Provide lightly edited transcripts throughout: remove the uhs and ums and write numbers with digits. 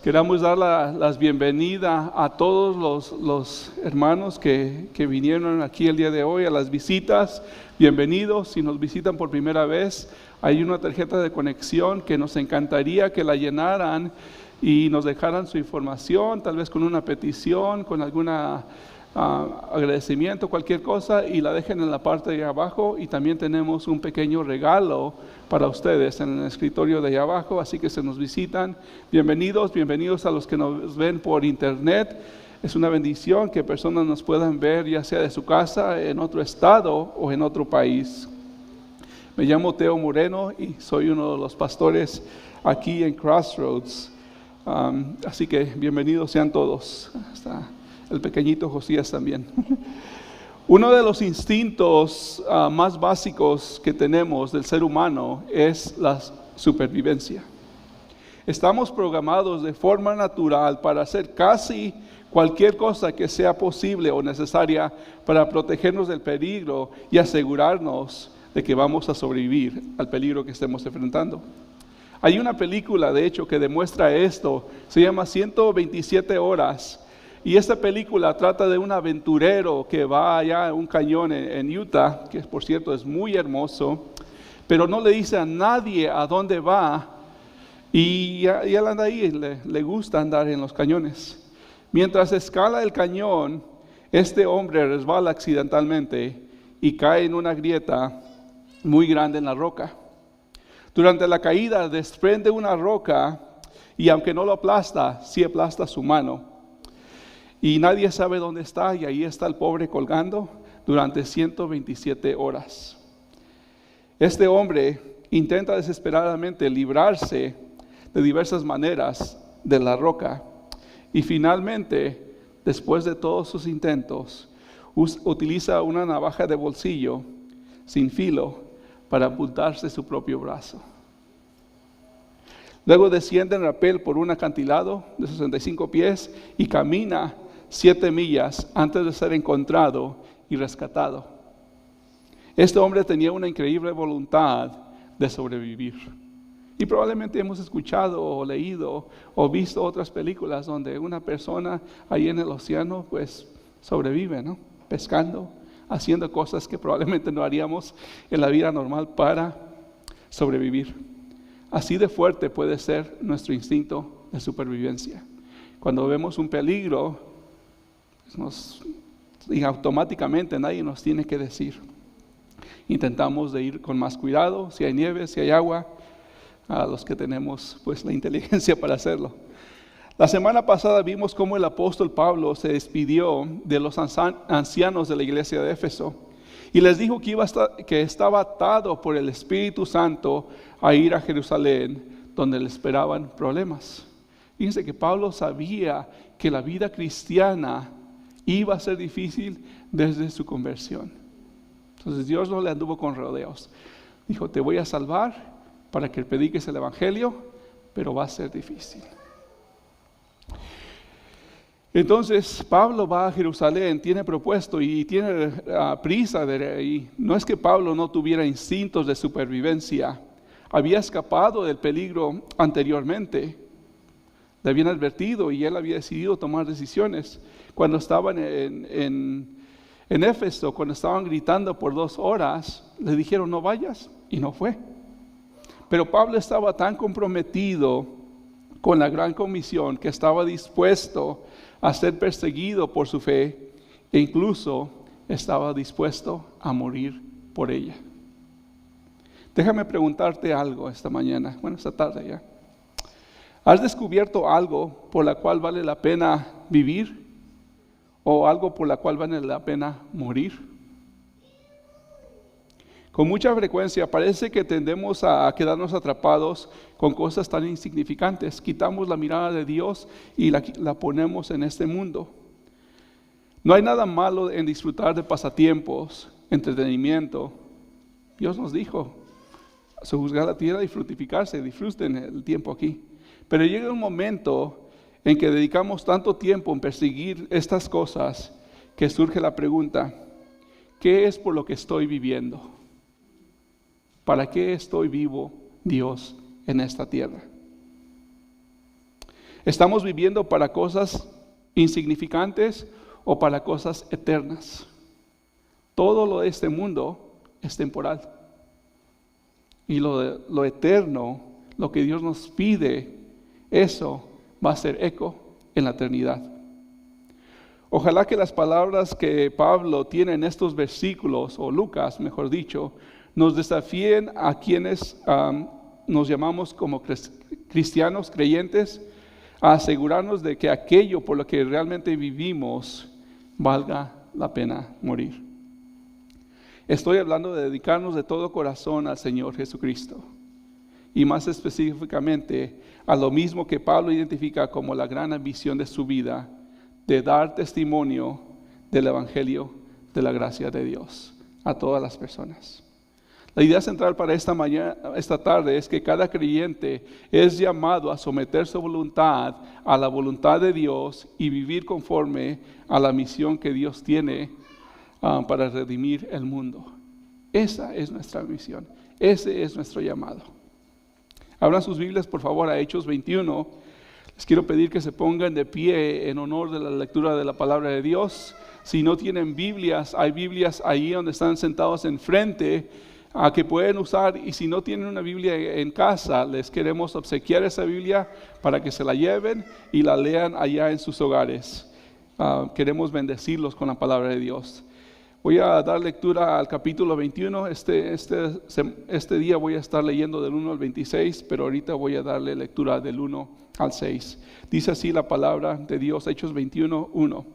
Queremos dar las bienvenidas a todos los hermanos que vinieron aquí el día de hoy, a las visitas. Bienvenidos. Si nos visitan por primera vez, hay una tarjeta de conexión que nos encantaría que la llenaran y nos dejaran su información, tal vez con una petición, con alguna agradecimiento, cualquier cosa, y la dejen en la parte de abajo. Y también tenemos un pequeño regalo para ustedes en el escritorio de allá abajo, así que se nos visitan. Bienvenidos a los que nos ven por internet. Es una bendición que personas nos puedan ver, ya sea de su casa, en otro estado o en otro país. Me llamo Teo Moreno y soy uno de los pastores aquí en Crossroads. Así que bienvenidos sean todos. Hasta el pequeñito Josías también. Uno de los instintos más básicos que tenemos del ser humano es la supervivencia. Estamos programados de forma natural para hacer casi cualquier cosa que sea posible o necesaria para protegernos del peligro y asegurarnos de que vamos a sobrevivir al peligro que estemos enfrentando. Hay una película, de hecho, que demuestra esto. Se llama 127 horas. Y esta película trata de un aventurero que va allá a un cañón en Utah, que por cierto es muy hermoso, pero no le dice a nadie a dónde va, y él anda ahí, le gusta andar en los cañones. Mientras escala el cañón, este hombre resbala accidentalmente y cae en una grieta muy grande en la roca. Durante la caída desprende una roca y aunque no lo aplasta, sí aplasta su mano. Y nadie sabe dónde está, y ahí está el pobre colgando durante 127 horas. Este hombre intenta desesperadamente librarse de diversas maneras de la roca. Y finalmente, después de todos sus intentos, utiliza una navaja de bolsillo sin filo para amputarse su propio brazo. Luego desciende en rapel por un acantilado de 65 pies y camina 7 millas antes de ser encontrado y rescatado. Este hombre tenía una increíble voluntad de sobrevivir. Y probablemente hemos escuchado o leído o visto otras películas donde una persona ahí en el océano pues sobrevive, ¿no? Pescando, haciendo cosas que probablemente no haríamos en la vida normal para sobrevivir. Así de fuerte puede ser nuestro instinto de supervivencia. Cuando vemos un peligro, y automáticamente nadie nos tiene que decir. Intentamos de ir con más cuidado, si hay nieve, si hay agua, a los que tenemos pues la inteligencia para hacerlo. La semana pasada vimos cómo el apóstol Pablo se despidió de los ancianos de la iglesia de Éfeso y les dijo que estaba atado por el Espíritu Santo a ir a Jerusalén, donde le esperaban problemas. Fíjense que Pablo sabía que la vida cristiana iba a ser difícil desde su conversión. Entonces Dios no le anduvo con rodeos. Dijo, te voy a salvar para que prediques el evangelio, pero va a ser difícil. Entonces Pablo va a Jerusalén, tiene propuesto y tiene prisa de ahí. No es que Pablo no tuviera instintos de supervivencia. Había escapado del peligro anteriormente. Le habían advertido y él había decidido tomar decisiones. Cuando estaban en Éfeso, cuando estaban gritando por 2 horas, le dijeron no vayas, y no fue. Pero Pablo estaba tan comprometido con la gran comisión que estaba dispuesto a ser perseguido por su fe e incluso estaba dispuesto a morir por ella. Déjame preguntarte algo esta tarde ya. ¿Has descubierto algo por la cual vale la pena vivir o algo por la cual vale la pena morir? Con mucha frecuencia parece que tendemos a quedarnos atrapados con cosas tan insignificantes. Quitamos la mirada de Dios y la ponemos en este mundo. No hay nada malo en disfrutar de pasatiempos, entretenimiento. Dios nos dijo, sojuzgar la tierra y fructificarse, disfruten el tiempo aquí. Pero llega un momento en que dedicamos tanto tiempo en perseguir estas cosas que surge la pregunta, ¿qué es por lo que estoy viviendo? ¿Para qué estoy vivo, Dios, en esta tierra? ¿Estamos viviendo para cosas insignificantes o para cosas eternas? Todo lo de este mundo es temporal. Y lo eterno, lo que Dios nos pide, eso va a ser eco en la eternidad. Ojalá que las palabras que Pablo tiene en estos versículos, o Lucas, mejor dicho, nos desafíen a quienes nos llamamos como cristianos, creyentes, a asegurarnos de que aquello por lo que realmente vivimos valga la pena morir. Estoy hablando de dedicarnos de todo corazón al Señor Jesucristo. Y más específicamente a lo mismo que Pablo identifica como la gran ambición de su vida, de dar testimonio del Evangelio de la gracia de Dios a todas las personas. La idea central para esta tarde es que cada creyente es llamado a someter su voluntad a la voluntad de Dios y vivir conforme a la misión que Dios tiene para redimir el mundo. Esa es nuestra misión, ese es nuestro llamado. Abran sus Biblias por favor a Hechos 21. Les quiero pedir que se pongan de pie en honor de la lectura de la palabra de Dios. Si no tienen Biblias, hay Biblias ahí donde están sentados enfrente que pueden usar, y si no tienen una Biblia en casa, les queremos obsequiar esa Biblia para que se la lleven y la lean allá en sus hogares. Queremos bendecirlos con la palabra de Dios. Voy a dar lectura al capítulo 21. Este día voy a estar leyendo del 1 al 26, pero ahorita voy a darle lectura del 1 al 6. Dice así la palabra de Dios, Hechos 21, 1.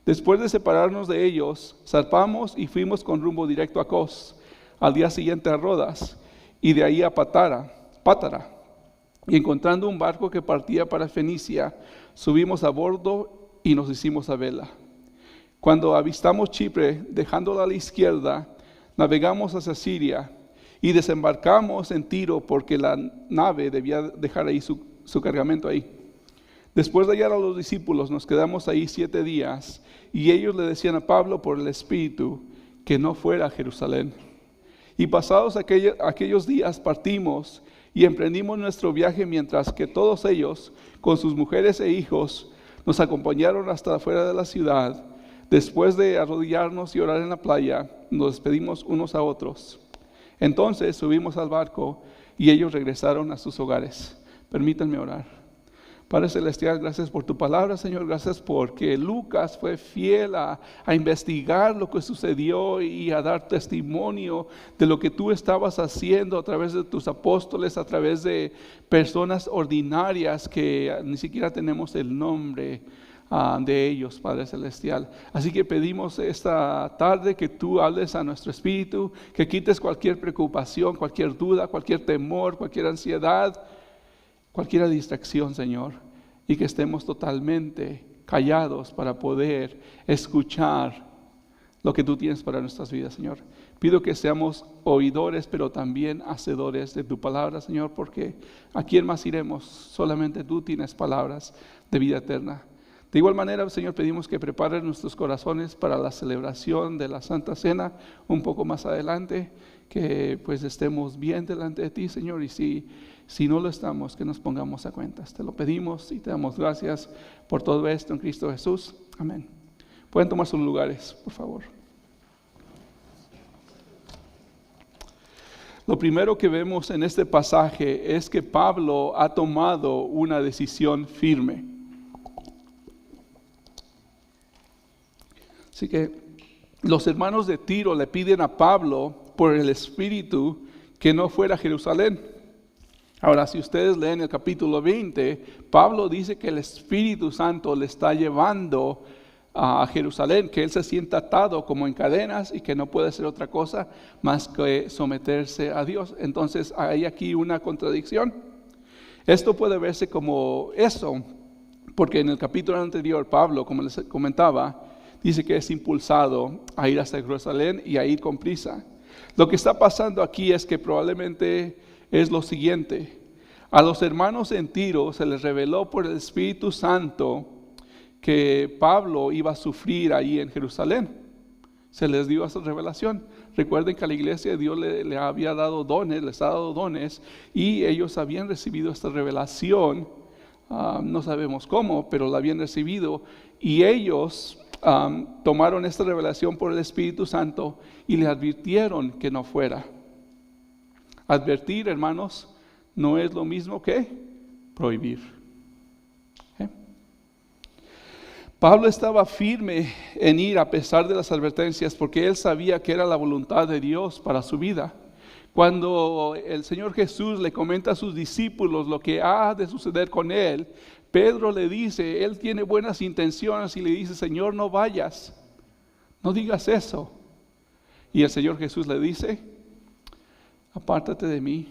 Después de separarnos de ellos, zarpamos y fuimos con rumbo directo a Cos, al día siguiente a Rodas, y de ahí a Pátara. Y encontrando un barco que partía para Fenicia, subimos a bordo y nos hicimos a vela. Cuando avistamos Chipre, dejándola a la izquierda, navegamos hacia Siria y desembarcamos en Tiro porque la nave debía dejar ahí su cargamento ahí. Después de hallar a los discípulos, nos quedamos ahí 7 días y ellos le decían a Pablo por el Espíritu que no fuera a Jerusalén. Y pasados aquellos días partimos y emprendimos nuestro viaje, mientras que todos ellos, con sus mujeres e hijos, nos acompañaron hasta afuera de la ciudad. Después de arrodillarnos y orar en la playa, nos despedimos unos a otros. Entonces subimos al barco y ellos regresaron a sus hogares. Permítanme orar. Padre Celestial, gracias por tu palabra, Señor. Gracias porque Lucas fue fiel a investigar lo que sucedió y a dar testimonio de lo que tú estabas haciendo a través de tus apóstoles, a través de personas ordinarias que ni siquiera tenemos el nombre de ellos, Padre Celestial. Así que pedimos esta tarde que tú hables a nuestro espíritu, que quites cualquier preocupación, cualquier duda, cualquier temor, cualquier ansiedad, cualquier distracción, Señor, y que estemos totalmente callados para poder escuchar lo que tú tienes para nuestras vidas, Señor. Pido que seamos oidores, pero también hacedores de tu palabra, Señor, porque ¿a quién más iremos? Solamente tú tienes palabras de vida eterna. De igual manera, Señor, pedimos que prepares nuestros corazones para la celebración de la Santa Cena un poco más adelante, que pues estemos bien delante de ti, Señor, y si no lo estamos, que nos pongamos a cuentas. Te lo pedimos y te damos gracias por todo esto en Cristo Jesús. Amén. Pueden tomar sus lugares, por favor. Lo primero que vemos en este pasaje es que Pablo ha tomado una decisión firme. Así que los hermanos de Tiro le piden a Pablo por el Espíritu que no fuera a Jerusalén. Ahora, si ustedes leen el capítulo 20, Pablo dice que el Espíritu Santo le está llevando a Jerusalén, que él se sienta atado como en cadenas y que no puede hacer otra cosa más que someterse a Dios. Entonces hay aquí una contradicción. Esto puede verse como eso, porque en el capítulo anterior Pablo, como les comentaba, dice que es impulsado a ir hasta Jerusalén y a ir con prisa. Lo que está pasando aquí es que probablemente es lo siguiente. A los hermanos en Tiro se les reveló por el Espíritu Santo que Pablo iba a sufrir ahí en Jerusalén. Se les dio esa revelación. Recuerden que a la iglesia Dios le había dado dones, les ha dado dones, y ellos habían recibido esta revelación no sabemos cómo, pero la habían recibido, y ellos tomaron esta revelación por el Espíritu Santo y le advirtieron que no fuera. Advertir, hermanos, no es lo mismo que prohibir. Pablo estaba firme en ir a pesar de las advertencias, porque él sabía que era la voluntad de Dios para su vida. Cuando el Señor Jesús le comenta a sus discípulos lo que ha de suceder con él, Pedro le dice, él tiene buenas intenciones y le dice, Señor, no vayas, no digas eso. Y el Señor Jesús le dice, apártate de mí,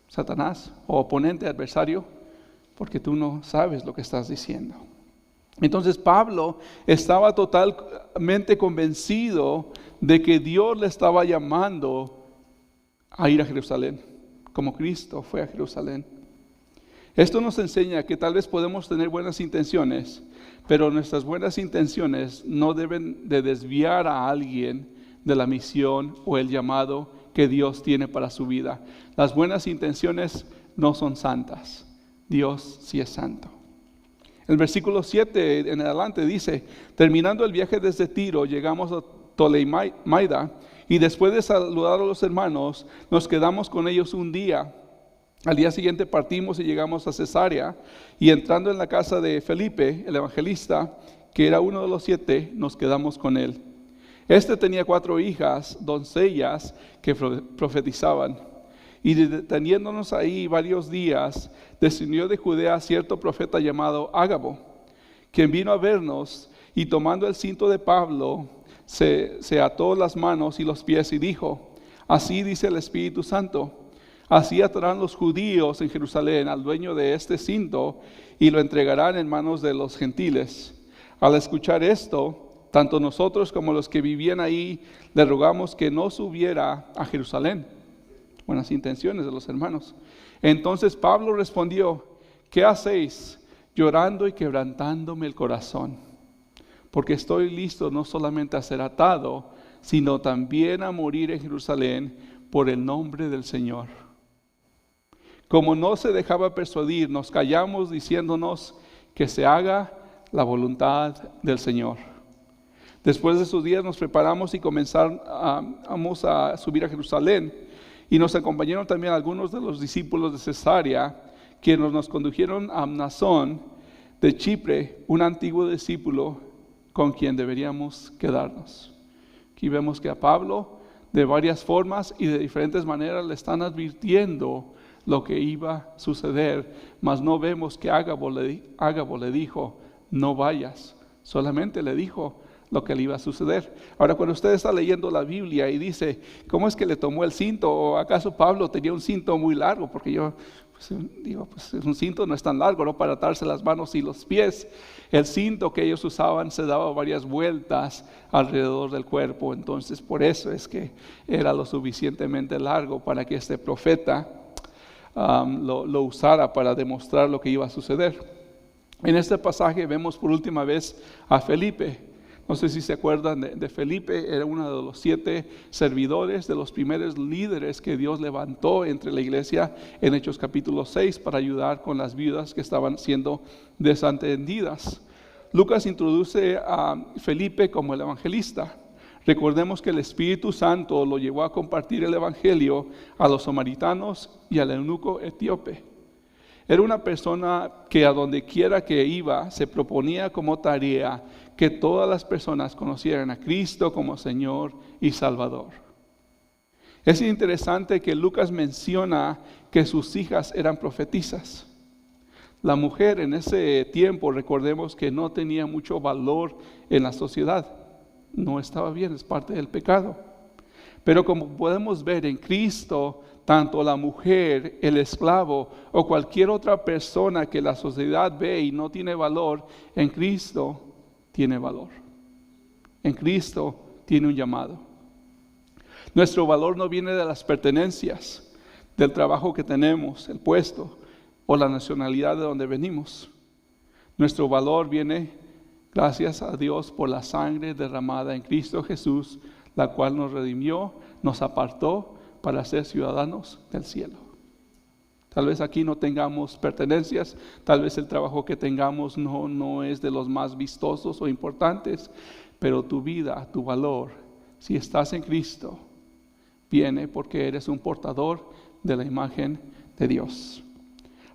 Satanás, o oponente, adversario, porque tú no sabes lo que estás diciendo. Entonces Pablo estaba totalmente convencido de que Dios le estaba llamando a ir a Jerusalén, como Cristo fue a Jerusalén. Esto nos enseña que tal vez podemos tener buenas intenciones, pero nuestras buenas intenciones no deben de desviar a alguien de la misión o el llamado que Dios tiene para su vida. Las buenas intenciones no son santas. Dios sí es santo. El versículo 7 en adelante dice, terminando el viaje desde Tiro, llegamos a Tolemaida, y después de saludar a los hermanos, nos quedamos con ellos un día. Al día siguiente partimos y llegamos a Cesarea, y entrando en la casa de Felipe, el evangelista, que era uno de los 7, nos quedamos con él. Este tenía 4 hijas, doncellas, que profetizaban. Y deteniéndonos ahí varios días, descendió de Judea cierto profeta llamado Ágabo, quien vino a vernos, y tomando el cinto de Pablo, se ató las manos y los pies y dijo, así dice el Espíritu Santo, así atarán los judíos en Jerusalén al dueño de este cinto y lo entregarán en manos de los gentiles. Al escuchar esto, tanto nosotros como los que vivían ahí le rogamos que no subiera a Jerusalén. Buenas intenciones de los hermanos. Entonces Pablo respondió, ¿qué hacéis llorando y quebrantándome el corazón? Porque estoy listo no solamente a ser atado, sino también a morir en Jerusalén por el nombre del Señor. Como no se dejaba persuadir, nos callamos diciéndonos que se haga la voluntad del Señor. Después de esos días nos preparamos y comenzamos a subir a Jerusalén. Y nos acompañaron también algunos de los discípulos de Cesarea, quienes nos condujeron a Mnasón de Chipre, un antiguo discípulo con quien deberíamos quedarnos. Aquí vemos que a Pablo, de varias formas y de diferentes maneras, le están advirtiendo lo que iba a suceder, mas no vemos que Ágabo le dijo, no vayas, solamente le dijo lo que le iba a suceder. Ahora, cuando usted está leyendo la Biblia y dice, ¿cómo es que le tomó el cinto? ¿O acaso Pablo tenía un cinto muy largo? Porque yo digo, pues un cinto no es tan largo, ¿no? Para atarse las manos y los pies. El cinto que ellos usaban se daba varias vueltas alrededor del cuerpo. Entonces, por eso es que era lo suficientemente largo para que este profeta lo usara para demostrar lo que iba a suceder. En este pasaje vemos por última vez a Felipe. No sé si se acuerdan de Felipe, era uno de los 7 servidores, de los primeros líderes que Dios levantó entre la iglesia en Hechos capítulo 6 para ayudar con las viudas que estaban siendo desatendidas. Lucas introduce a Felipe como el evangelista. Recordemos que el Espíritu Santo lo llevó a compartir el evangelio a los samaritanos y al eunuco etíope. Era una persona que a donde quiera que iba se proponía como tarea que todas las personas conocieran a Cristo como Señor y Salvador. Es interesante que Lucas menciona que sus hijas eran profetisas. La mujer en ese tiempo, recordemos que no tenía mucho valor en la sociedad. No estaba bien, es parte del pecado. Pero como podemos ver en Cristo, tanto la mujer, el esclavo o cualquier otra persona que la sociedad ve y no tiene valor, en Cristo tiene valor. En Cristo tiene un llamado. Nuestro valor no viene de las pertenencias, del trabajo que tenemos, el puesto o la nacionalidad de donde venimos. Nuestro valor viene gracias a Dios por la sangre derramada en Cristo Jesús, la cual nos redimió, nos apartó para ser ciudadanos del cielo. Tal vez aquí no tengamos pertenencias, tal vez el trabajo que tengamos no es de los más vistosos o importantes, pero tu vida, tu valor, si estás en Cristo, viene porque eres un portador de la imagen de Dios.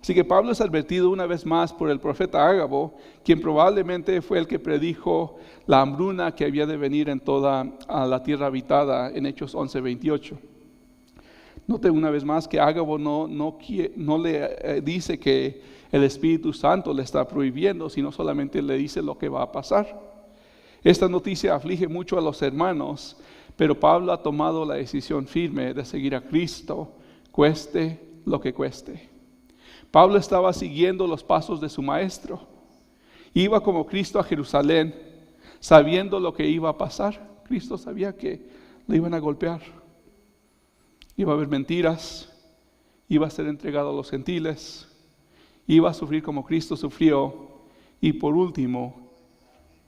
Así que Pablo es advertido una vez más por el profeta Ágabo, quien probablemente fue el que predijo la hambruna que había de venir en toda la tierra habitada en Hechos 11:28. Note una vez más que Ágabo no le dice que el Espíritu Santo le está prohibiendo, sino solamente le dice lo que va a pasar. Esta noticia aflige mucho a los hermanos, pero Pablo ha tomado la decisión firme de seguir a Cristo, cueste lo que cueste. Pablo estaba siguiendo los pasos de su maestro. Iba como Cristo a Jerusalén, sabiendo lo que iba a pasar. Cristo sabía que le iban a golpear. Iba a haber mentiras, iba a ser entregado a los gentiles, iba a sufrir como Cristo sufrió y por último,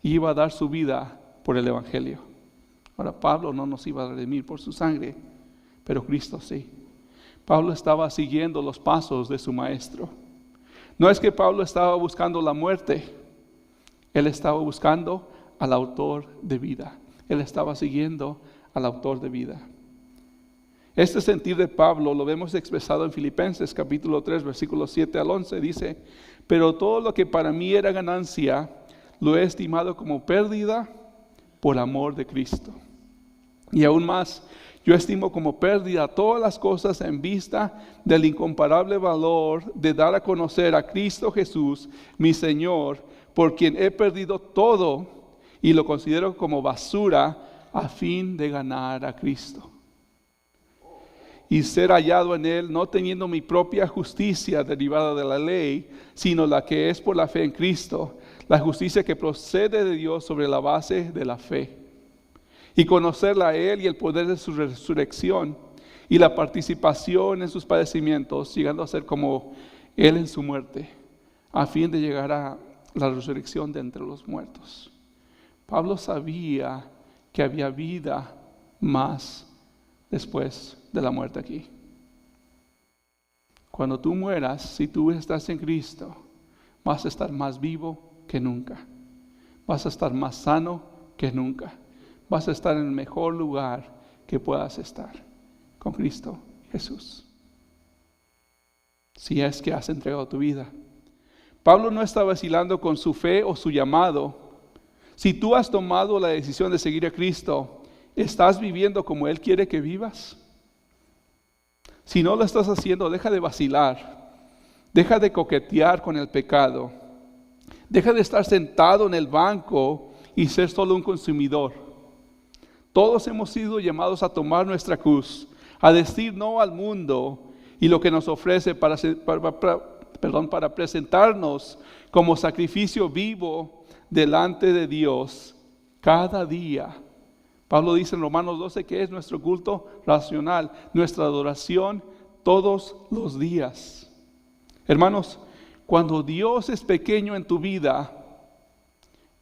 iba a dar su vida por el Evangelio. Ahora, Pablo no nos iba a redimir por su sangre, pero Cristo sí. Pablo estaba siguiendo los pasos de su maestro. No es que Pablo estaba buscando la muerte, él estaba buscando al autor de vida. Él estaba siguiendo al autor de vida. Este sentir de Pablo lo vemos expresado en Filipenses capítulo 3, versículos 7 al 11. Dice, pero todo lo que para mí era ganancia, lo he estimado como pérdida por amor de Cristo. Y aún más, yo estimo como pérdida todas las cosas en vista del incomparable valor de dar a conocer a Cristo Jesús, mi Señor, por quien he perdido todo y lo considero como basura a fin de ganar a Cristo. Y ser hallado en Él, no teniendo mi propia justicia derivada de la ley, sino la que es por la fe en Cristo, la justicia que procede de Dios sobre la base de la fe. Y conocerla a Él y el poder de su resurrección, y la participación en sus padecimientos, llegando a ser como Él en su muerte, a fin de llegar a la resurrección de entre los muertos. Pablo sabía que había vida más después de la muerte aquí. Cuando tú mueras, si tú estás en Cristo, vas a estar más vivo que nunca. Vas a estar más sano que nunca. Vas a estar en el mejor lugar que puedas estar, con Cristo Jesús. Si es que has entregado tu vida. Pablo no está vacilando con su fe o su llamado. Si tú has tomado la decisión de seguir a Cristo, ¿estás viviendo como Él quiere que vivas? Si no lo estás haciendo, deja de vacilar. Deja de coquetear con el pecado. Deja de estar sentado en el banco y ser solo un consumidor. Todos hemos sido llamados a tomar nuestra cruz, a decir no al mundo y lo que nos ofrece para presentarnos como sacrificio vivo delante de Dios cada día. Pablo dice en Romanos 12 que es nuestro culto racional, nuestra adoración todos los días. Hermanos, cuando Dios es pequeño en tu vida,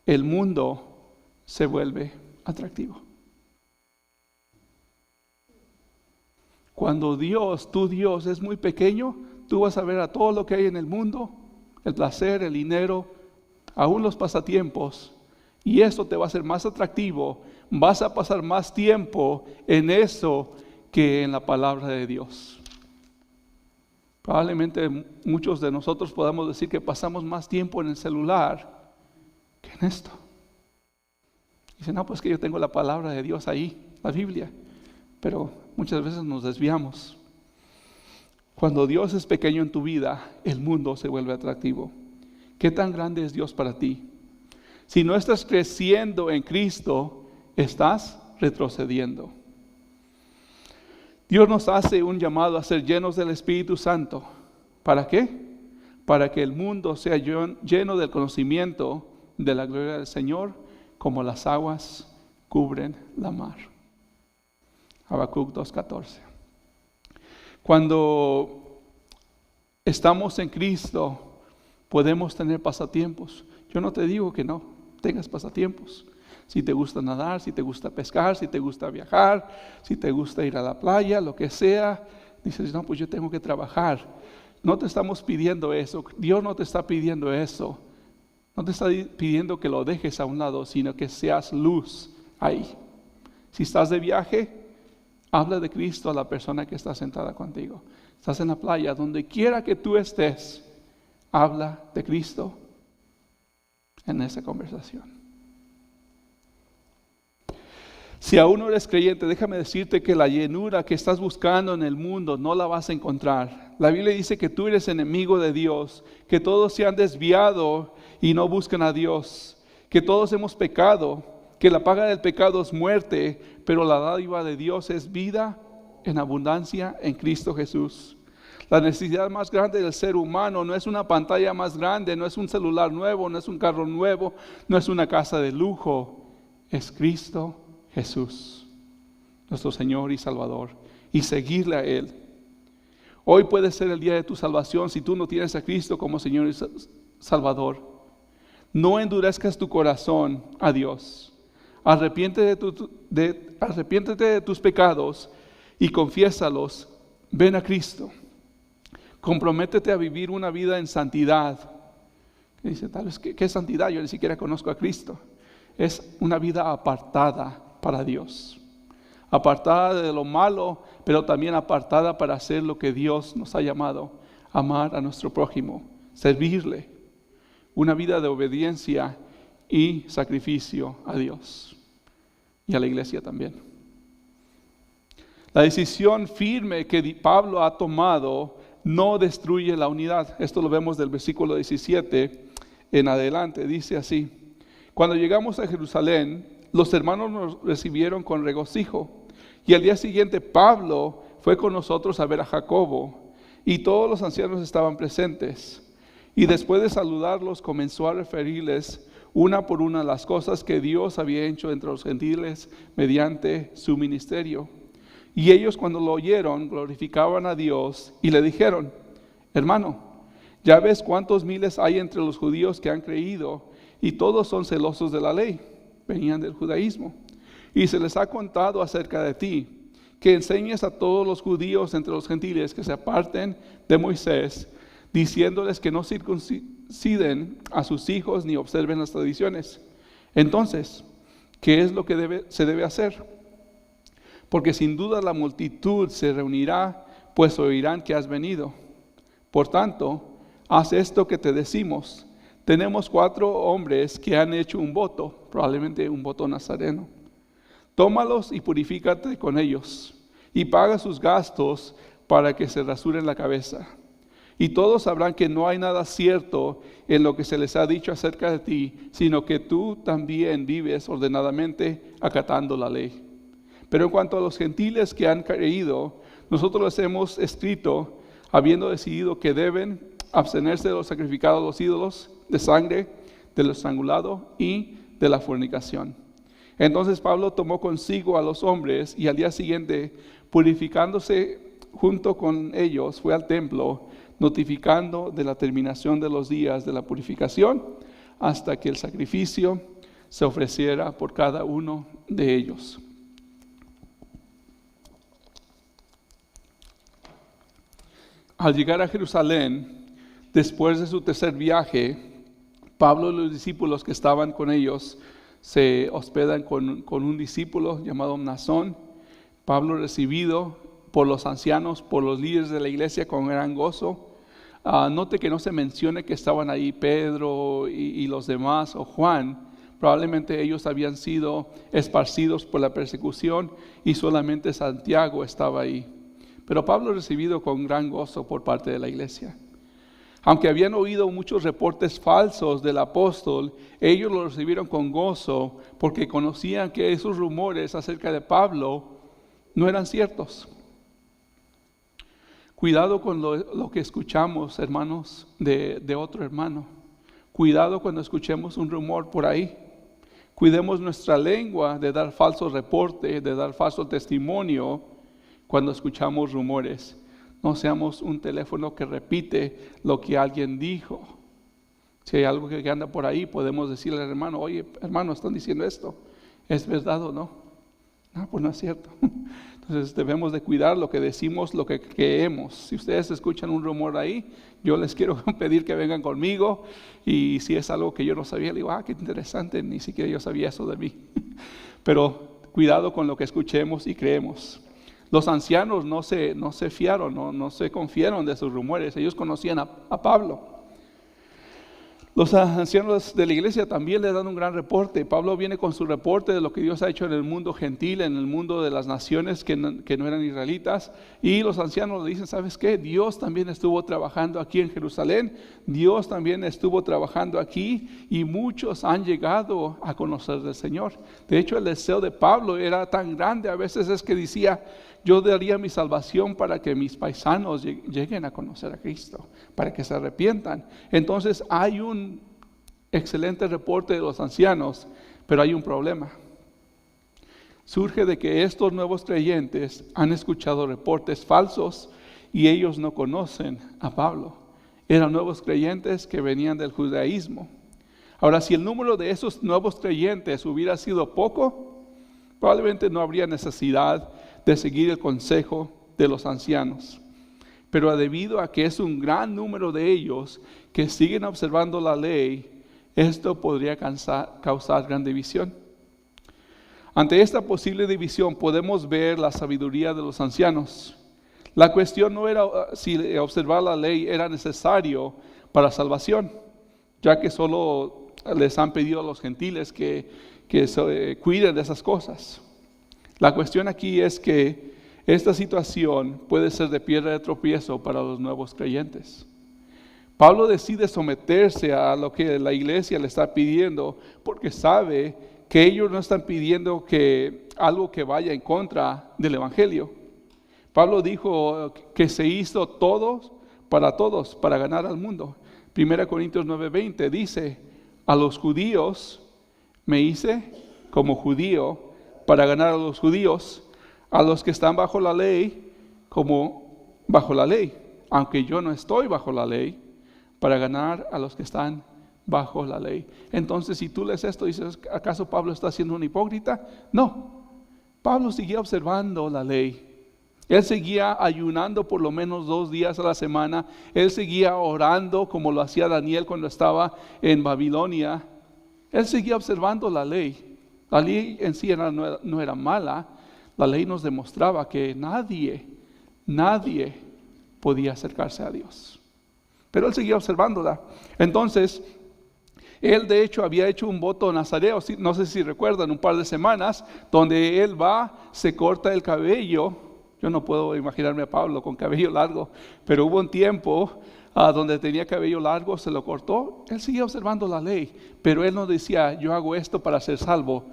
el mundo se vuelve atractivo. Cuando tu Dios es muy pequeño, tú vas a ver a todo lo que hay en el mundo, el placer, el dinero, aún los pasatiempos, y eso te va a hacer más atractivo. Vas a pasar más tiempo en que en la palabra de Dios. Probablemente muchos de nosotros podamos decir que pasamos más tiempo en el celular que en esto. Dicen, no, pues que yo tengo la palabra de Dios ahí, la Biblia. Pero muchas veces nos desviamos. Cuando Dios es pequeño en tu vida, el mundo se vuelve atractivo. ¿Qué tan grande es Dios para ti? Si no estás creciendo en Cristo, estás retrocediendo. Dios nos hace un llamado a ser llenos del Espíritu Santo. ¿Para qué? Para que el mundo sea lleno del conocimiento de la gloria del Señor, como las aguas cubren la mar. Habacuc 2:14. Cuando estamos en Cristo, podemos tener pasatiempos. Yo no te digo que no tengas pasatiempos. Si te gusta nadar, si te gusta pescar, si te gusta viajar, si te gusta ir a la playa, lo que sea, dices, no, pues yo tengo que trabajar. no te estamos pidiendo eso. Dios no te está pidiendo eso. No te está pidiendo que lo dejes a un lado, sino que seas luz ahí. Si estás de viaje, habla de Cristo a la persona que está sentada contigo. Estás en la playa, donde quiera que tú estés, habla de Cristo en esa conversación. Si aún no eres creyente, déjame decirte que la llenura que estás buscando en el mundo no la vas a encontrar. La Biblia dice que tú eres enemigo de Dios, que todos se han desviado y no buscan a Dios, que todos hemos pecado, que la paga del pecado es muerte, pero la dádiva de Dios es vida en abundancia en Cristo Jesús. La necesidad más grande del ser humano no es una pantalla más grande, no es un celular nuevo, no es un carro nuevo, no es una casa de lujo, es Cristo Jesús, nuestro Señor y Salvador, y seguirle a Él. Hoy puede ser el día de tu salvación si tú no tienes a Cristo como Señor y Salvador. No endurezcas tu corazón a Dios. Arrepiéntete de tus pecados y confiésalos. Ven a Cristo. Comprométete a vivir una vida en santidad. Dice, tal vez, ¿qué es santidad? Yo ni siquiera conozco a Cristo. Es una vida apartada para Dios, apartada de lo malo, pero también apartada para hacer lo que Dios nos ha llamado, amar a nuestro prójimo, servirle, una vida de obediencia y sacrificio a Dios y a la iglesia también. La decisión firme que Pablo ha tomado no destruye la unidad. Esto lo vemos del versículo 17 en adelante, dice así: cuando llegamos a Jerusalén, los hermanos nos recibieron con regocijo, y al día siguiente Pablo fue con nosotros a ver a Jacobo, y todos los ancianos estaban presentes. Y después de saludarlos, comenzó a referirles una por una las cosas que Dios había hecho entre los gentiles mediante su ministerio. Y ellos, cuando lo oyeron, glorificaban a Dios y le dijeron: hermano, ya ves cuántos miles hay entre los judíos que han creído, y todos son celosos de la ley. Venían del judaísmo. Y se les ha contado acerca de ti, que enseñes a todos los judíos entre los gentiles que se aparten de Moisés, diciéndoles que no circunciden a sus hijos ni observen las tradiciones. Entonces, ¿qué es lo que se debe hacer? Porque sin duda la multitud se reunirá, pues oirán que has venido. Por tanto, haz esto que te decimos. Tenemos 4 hombres que han hecho un voto, probablemente un voto nazareno. Tómalos y purifícate con ellos, y paga sus gastos para que se rasuren la cabeza. Y todos sabrán que no hay nada cierto en lo que se les ha dicho acerca de ti, sino que tú también vives ordenadamente acatando la ley. Pero en cuanto a los gentiles que han creído, nosotros les hemos escrito, habiendo decidido que deben abstenerse de los sacrificados a los ídolos, de sangre, del estrangulado y de la fornicación. Entonces Pablo tomó consigo a los hombres y al día siguiente, purificándose junto con ellos, fue al templo, notificando de la terminación de los días de la purificación hasta que el sacrificio se ofreciera por cada uno de ellos. Al llegar a Jerusalén, después de su tercer viaje, Pablo y los discípulos que estaban con ellos se hospedan con un discípulo llamado Mnasón. Pablo, recibido por los ancianos, por los líderes de la iglesia con gran gozo. Note que no se mencione que estaban ahí Pedro y los demás o Juan. Probablemente ellos habían sido esparcidos por la persecución y solamente Santiago estaba ahí. Pero Pablo recibido con gran gozo por parte de la iglesia. Aunque habían oído muchos reportes falsos del apóstol, ellos lo recibieron con gozo porque conocían que esos rumores acerca de Pablo no eran ciertos. Cuidado con lo que escuchamos, hermanos, de otro hermano. Cuidado cuando escuchemos un rumor por ahí. Cuidemos nuestra lengua de dar falso reporte, de dar falso testimonio cuando escuchamos rumores. No seamos un teléfono que repite lo que alguien dijo. Si hay algo que anda por ahí, podemos decirle al hermano: oye, hermano, están diciendo esto. ¿Es verdad o no? No, pues no es cierto. Entonces debemos de cuidar lo que decimos, lo que creemos. Si ustedes escuchan un rumor ahí, yo les quiero pedir que vengan conmigo, y si es algo que yo no sabía, le digo, qué interesante, ni siquiera yo sabía eso de mí. Pero cuidado con lo que escuchemos y creemos. Los ancianos no se fiaron, no se confiaron de sus rumores. Ellos conocían a Pablo. Los ancianos de la iglesia también le dan un gran reporte. Pablo viene con su reporte de lo que Dios ha hecho en el mundo gentil, en el mundo de las naciones que no eran israelitas. Y los ancianos le dicen, ¿sabes qué? Dios también estuvo trabajando aquí en Jerusalén. Dios también estuvo trabajando aquí, y muchos han llegado a conocer del Señor. De hecho, el deseo de Pablo era tan grande, a veces es que decía, yo daría mi salvación para que mis paisanos lleguen a conocer a Cristo, para que se arrepientan. Entonces hay un excelente reporte de los ancianos, pero hay un problema. Surge de que estos nuevos creyentes han escuchado reportes falsos y ellos no conocen a Pablo. Eran nuevos creyentes que venían del judaísmo. Ahora, si el número de esos nuevos creyentes hubiera sido poco, probablemente no habría necesidad de seguir el consejo de los ancianos. Pero debido a que es un gran número de ellos que siguen observando la ley, esto podría causar gran división. Ante esta posible división podemos ver la sabiduría de los ancianos. La cuestión no era si observar la ley era necesario para salvación, ya que solo les han pedido a los gentiles que se cuiden de esas cosas. La cuestión aquí es que esta situación puede ser de piedra de tropiezo para los nuevos creyentes. Pablo decide someterse a lo que la iglesia le está pidiendo, porque sabe que ellos no están pidiendo algo que vaya en contra del evangelio. Pablo dijo que se hizo todos, para ganar al mundo. 1 Corintios 9:20 dice, a los judíos me hice como judío para ganar a los judíos, a los que están bajo la ley como bajo la ley, aunque yo no estoy bajo la ley, para ganar a los que están bajo la ley. Entonces, si tú lees esto y dices, ¿acaso Pablo está siendo un hipócrita? No, Pablo seguía observando la ley. Él seguía ayunando por lo menos 2 días a la semana. Él seguía orando como lo hacía Daniel cuando estaba en Babilonia. Él seguía observando la ley. La ley en sí no era mala. La ley nos demostraba que nadie podía acercarse a Dios. Pero él seguía observándola. Entonces, él de hecho había hecho un voto nazareo, no sé si recuerdan, un par de semanas, donde él se corta el cabello. Yo no puedo imaginarme a Pablo con cabello largo, pero hubo un tiempo donde tenía cabello largo, se lo cortó. Él seguía observando la ley, pero él no decía, yo hago esto para ser salvo,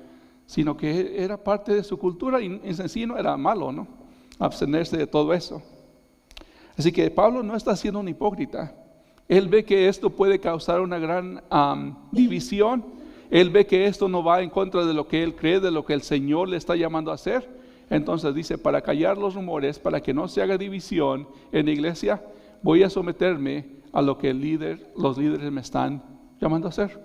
sino que era parte de su cultura y en sí no era malo, ¿no? Abstenerse de todo eso. Así que Pablo no está siendo un hipócrita. Él ve que esto puede causar una gran división. Él ve que esto no va en contra de lo que él cree, de lo que el Señor le está llamando a hacer. Entonces dice, para callar los rumores, para que no se haga división en la iglesia, voy a someterme a lo que los líderes me están llamando a hacer.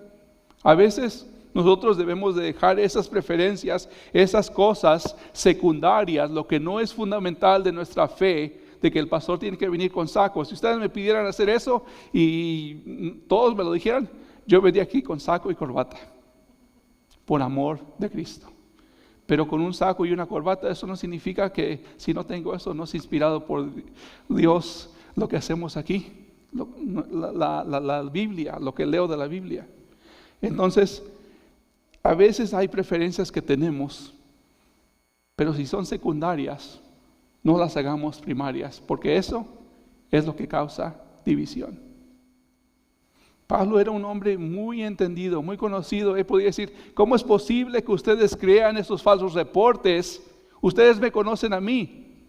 A veces nosotros debemos de dejar esas preferencias, esas cosas secundarias, lo que no es fundamental de nuestra fe, de que el pastor tiene que venir con saco. Si ustedes me pidieran hacer eso y todos me lo dijeran, yo vendría aquí con saco y corbata, por amor de Cristo. Pero con un saco y una corbata, eso no significa que si no tengo eso, no es inspirado por Dios lo que hacemos aquí. La Biblia, lo que leo de la Biblia. Entonces, a veces hay preferencias que tenemos, pero si son secundarias, no las hagamos primarias, porque eso es lo que causa división. Pablo era un hombre muy entendido, muy conocido. Él podía decir, ¿cómo es posible que ustedes crean esos falsos reportes? Ustedes me conocen a mí.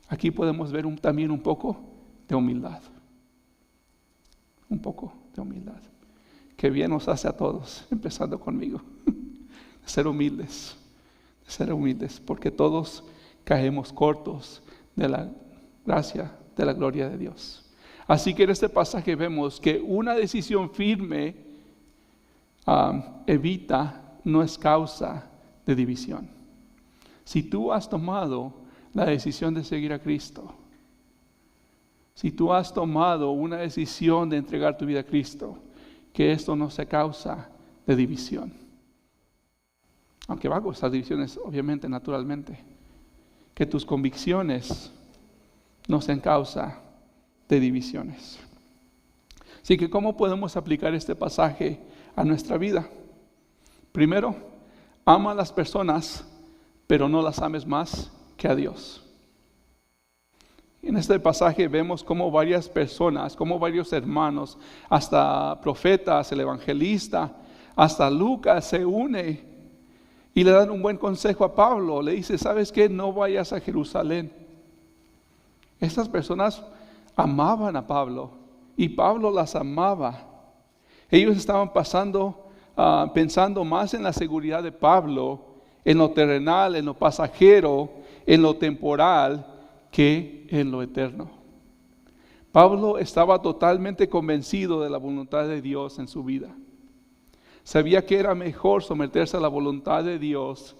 Aquí podemos ver también un poco de humildad. Un poco de humildad. Que bien nos hace a todos, empezando conmigo. De ser humildes, porque todos caemos cortos de la gracia, de la gloria de Dios. Así que en este pasaje vemos que una decisión firme no es causa de división. Si tú has tomado la decisión de seguir a Cristo, si tú has tomado una decisión de entregar tu vida a Cristo, que esto no sea causa de división. Aunque va a causar divisiones, obviamente, naturalmente. Que tus convicciones no sean causa de divisiones. Así que, ¿cómo podemos aplicar este pasaje a nuestra vida? Primero, ama a las personas, pero no las ames más que a Dios. En este pasaje vemos cómo varias personas, como varios hermanos, hasta profetas, el evangelista, hasta Lucas se une y le dan un buen consejo a Pablo. Le dice, ¿sabes qué? No vayas a Jerusalén. Estas personas amaban a Pablo y Pablo las amaba. Ellos estaban pensando más en la seguridad de Pablo, en lo terrenal, en lo pasajero, en lo temporal, que en lo eterno. Pablo estaba totalmente convencido de la voluntad de Dios en su vida. Sabía que era mejor someterse a la voluntad de Dios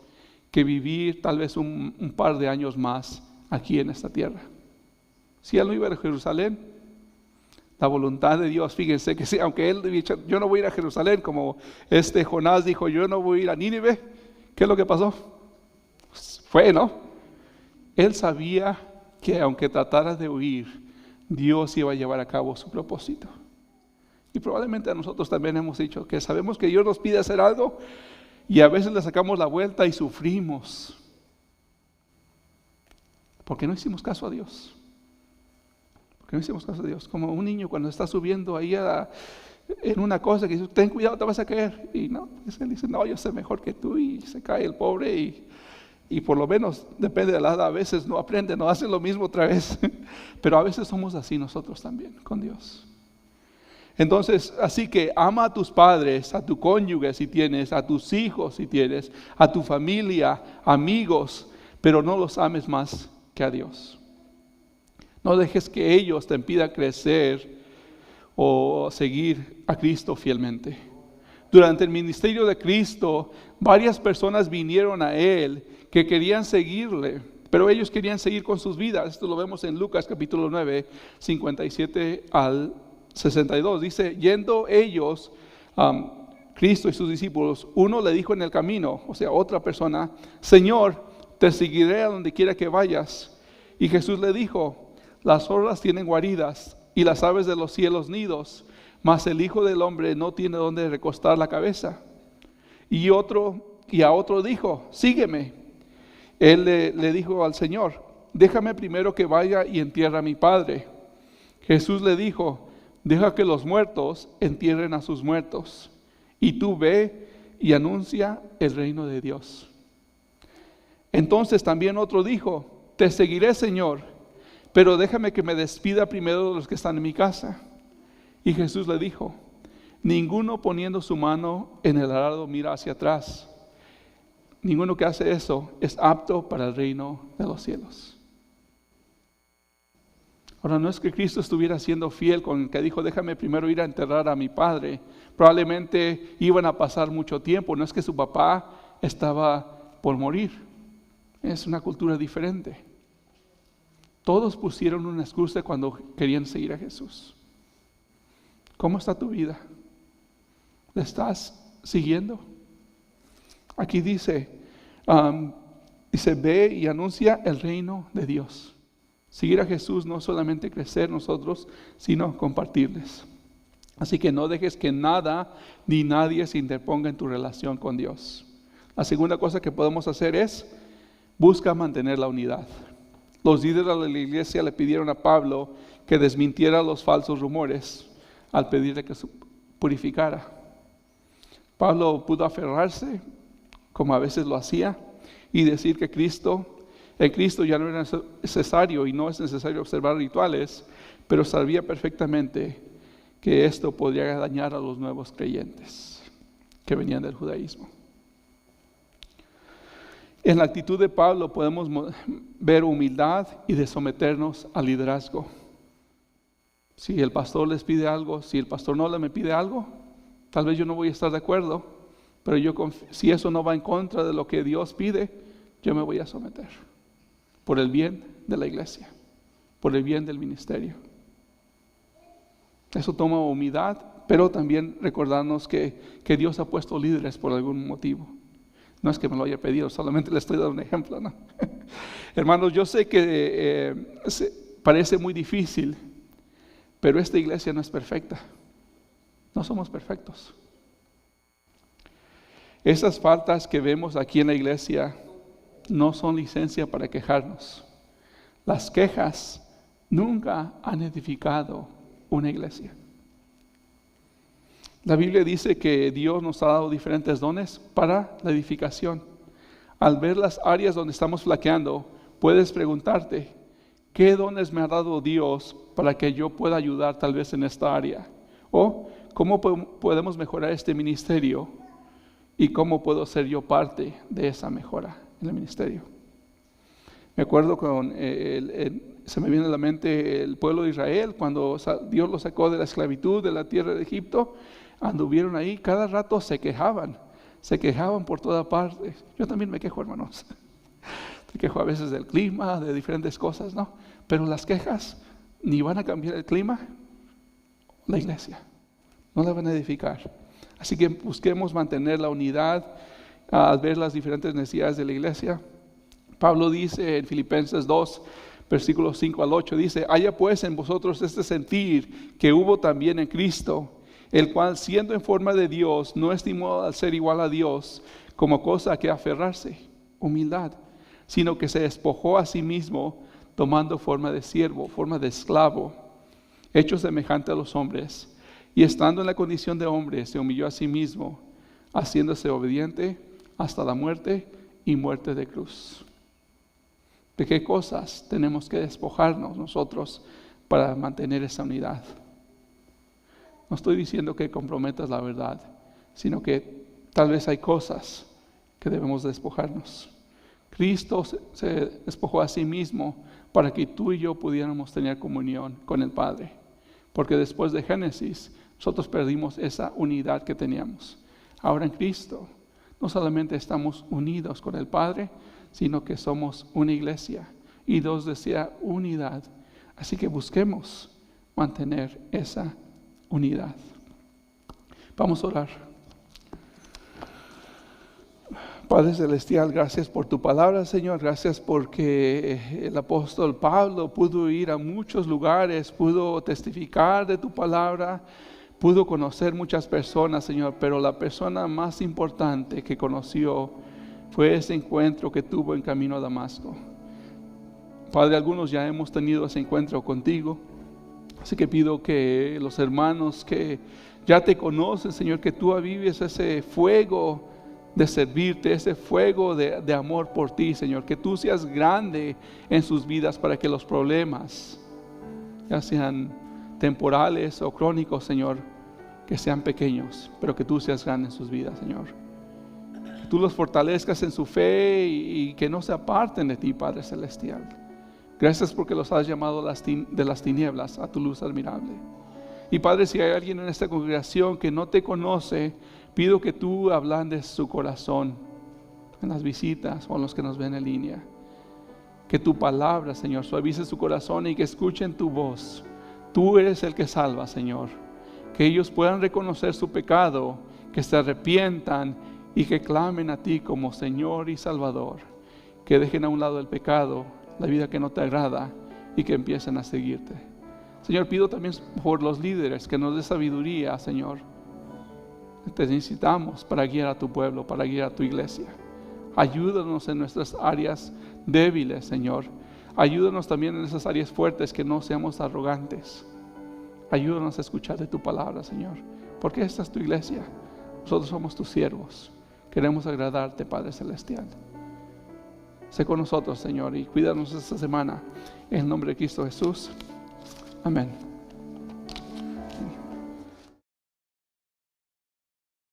que vivir tal vez un par de años más aquí en esta tierra. Si él no iba a Jerusalén, la voluntad de Dios, fíjense que sí, aunque él dijo, yo no voy a ir a Jerusalén, como Jonás dijo, yo no voy a ir a Nínive, ¿qué es lo que pasó? Fue, ¿no? Él sabía que aunque tratara de huir, Dios iba a llevar a cabo su propósito. Y probablemente a nosotros también hemos dicho que sabemos que Dios nos pide hacer algo y a veces le sacamos la vuelta y sufrimos. Porque no hicimos caso a Dios. Porque no hicimos caso a Dios. Como un niño cuando está subiendo ahí en una cosa que dice, ten cuidado, te vas a caer. Y no, él dice, no, yo sé mejor que tú, y se cae el pobre y por lo menos, depende de la edad, a veces no aprende, no hace lo mismo otra vez. Pero a veces somos así nosotros también con Dios. Entonces, así que ama a tus padres, a tu cónyuge si tienes, a tus hijos si tienes, a tu familia, amigos, pero no los ames más que a Dios. No dejes que ellos te impidan crecer o seguir a Cristo fielmente. Durante el ministerio de Cristo, varias personas vinieron a Él que querían seguirle, pero ellos querían seguir con sus vidas. Esto lo vemos en Lucas capítulo 9, 57 al 62. Dice, yendo ellos, Cristo y sus discípulos, uno le dijo en el camino, o sea, otra persona, Señor, te seguiré a donde quiera que vayas. Y Jesús le dijo, las zorras tienen guaridas y las aves de los cielos nidos, mas el Hijo del Hombre no tiene donde recostar la cabeza. Y a otro dijo, sígueme. Él le dijo al Señor, déjame primero que vaya y entierre a mi Padre. Jesús le dijo, deja que los muertos entierren a sus muertos, y tú ve y anuncia el reino de Dios. Entonces también otro dijo, te seguiré, Señor, pero déjame que me despida primero de los que están en mi casa. Y Jesús le dijo, ninguno poniendo su mano en el arado mira hacia atrás. Ninguno que hace eso es apto para el reino de los cielos. Ahora, no es que Cristo estuviera siendo fiel con el que dijo, déjame primero ir a enterrar a mi padre. Probablemente iban a pasar mucho tiempo. No es que su papá estaba por morir. Es una cultura diferente. Todos pusieron una excusa cuando querían seguir a Jesús. ¿Cómo está tu vida? ¿Le estás siguiendo? Aquí dice, ve y anuncia el reino de Dios. Seguir a Jesús no solamente crecer nosotros, sino compartirles. Así que no dejes que nada ni nadie se interponga en tu relación con Dios. La segunda cosa que podemos hacer es, busca mantener la unidad. Los líderes de la iglesia le pidieron a Pablo que desmintiera los falsos rumores al pedirle que se purificara. Pablo pudo aferrarse, como a veces lo hacía, y decir que en Cristo ya no era necesario y no es necesario observar rituales, pero sabía perfectamente que esto podría dañar a los nuevos creyentes que venían del judaísmo. En la actitud de Pablo podemos ver humildad y de someternos al liderazgo. Si el pastor les pide algo, si el pastor no me pide algo, tal vez yo no voy a estar de acuerdo, pero si eso no va en contra de lo que Dios pide, yo me voy a someter. por el bien de la iglesia, por el bien del ministerio. Eso toma humildad, pero también recordarnos que Dios ha puesto líderes por algún motivo. No es que me lo haya pedido, solamente le estoy dando un ejemplo, ¿no? Hermanos, yo sé que parece muy difícil, pero esta iglesia no es perfecta. No somos perfectos. Esas faltas que vemos aquí en la iglesia no son licencia para quejarnos. Las quejas nunca han edificado una iglesia. La Biblia dice que Dios nos ha dado diferentes dones para la edificación. Al ver las áreas donde estamos flaqueando, puedes preguntarte, ¿qué dones me ha dado Dios para que yo pueda ayudar tal vez en esta área? O, ¿cómo podemos mejorar este ministerio? ¿Y cómo puedo ser yo parte de esa mejora en el ministerio? Me acuerdo se me viene a la mente el pueblo de Israel, cuando Dios los sacó de la esclavitud de la tierra de Egipto, anduvieron ahí, cada rato se quejaban por toda parte. Yo también me quejo, hermanos. Me quejo a veces del clima, de diferentes cosas, ¿no? Pero las quejas ni van a cambiar el clima, la iglesia, no la van a edificar. Así que busquemos mantener la unidad al ver las diferentes necesidades de la iglesia. Pablo dice en Filipenses 2, versículos 5 al 8, dice, haya pues en vosotros este sentir que hubo también en Cristo, el cual siendo en forma de Dios, no estimó al ser igual a Dios como cosa a que aferrarse, humildad, sino que se despojó a sí mismo, tomando forma de siervo, forma de esclavo, hecho semejante a los hombres, y estando en la condición de hombre, se humilló a sí mismo, haciéndose obediente hasta la muerte y muerte de cruz. ¿De qué cosas tenemos que despojarnos nosotros para mantener esa unidad? No estoy diciendo que comprometas la verdad, sino que tal vez hay cosas que debemos despojarnos. Cristo se despojó a sí mismo para que tú y yo pudiéramos tener comunión con el Padre. Porque después de Génesis, nosotros perdimos esa unidad que teníamos. Ahora en Cristo, no solamente estamos unidos con el Padre, sino que somos una iglesia. Y Dios desea unidad. Así que busquemos mantener esa unidad. Vamos a orar. Padre Celestial, gracias por tu palabra, Señor. Gracias porque el apóstol Pablo pudo ir a muchos lugares, pudo testificar de tu palabra, pudo conocer muchas personas, Señor, pero la persona más importante que conoció fue ese encuentro que tuvo en camino a Damasco. Padre, algunos ya hemos tenido ese encuentro contigo, así que pido que los hermanos que ya te conocen, Señor, que tú avives ese fuego de servirte, ese fuego de amor por ti, Señor, que tú seas grande en sus vidas para que los problemas, ya sean temporales o crónicos, Señor, que sean pequeños, pero que tú seas grande en sus vidas, Señor. Que tú los fortalezcas en su fe y que no se aparten de ti, Padre Celestial. Gracias porque los has llamado de las tinieblas a tu luz admirable. Y Padre, si hay alguien en esta congregación que no te conoce, pido que tú ablandes su corazón en las visitas o en los que nos ven en línea. Que tu palabra, Señor, suavice su corazón y que escuchen tu voz. Tú eres el que salva, Señor. Que ellos puedan reconocer su pecado, que se arrepientan y que clamen a ti como Señor y Salvador. Que dejen a un lado el pecado, la vida que no te agrada y que empiecen a seguirte. Señor, pido también por los líderes que nos dé sabiduría, Señor. Te necesitamos para guiar a tu pueblo, para guiar a tu iglesia. Ayúdanos en nuestras áreas débiles, Señor. Ayúdanos también en esas áreas fuertes, que no seamos arrogantes. Ayúdanos a escuchar de tu palabra, Señor, porque esta es tu iglesia. Nosotros somos tus siervos. Queremos agradarte, Padre Celestial. Sé con nosotros, Señor, y cuídanos esta semana. En el nombre de Cristo Jesús. Amén.